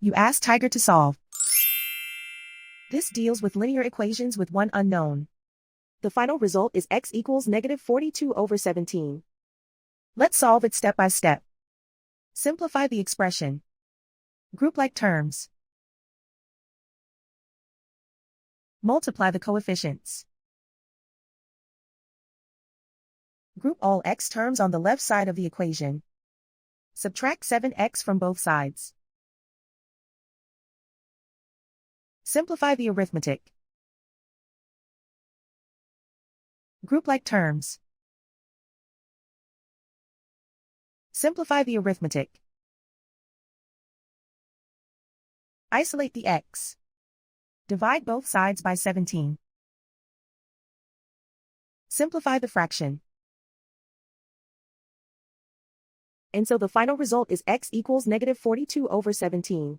You ask Tiger to solve. This deals with linear equations with one unknown. The final result is x equals -42/17. Let's solve it step by step. Simplify the expression. Group like terms. Multiply the coefficients. Group all x terms on the left side of the equation. Subtract 7x from both sides. Simplify the arithmetic. Group like terms. Simplify the arithmetic. Isolate the x. Divide both sides by 17. Simplify the fraction. And so the final result is x equals -42/17.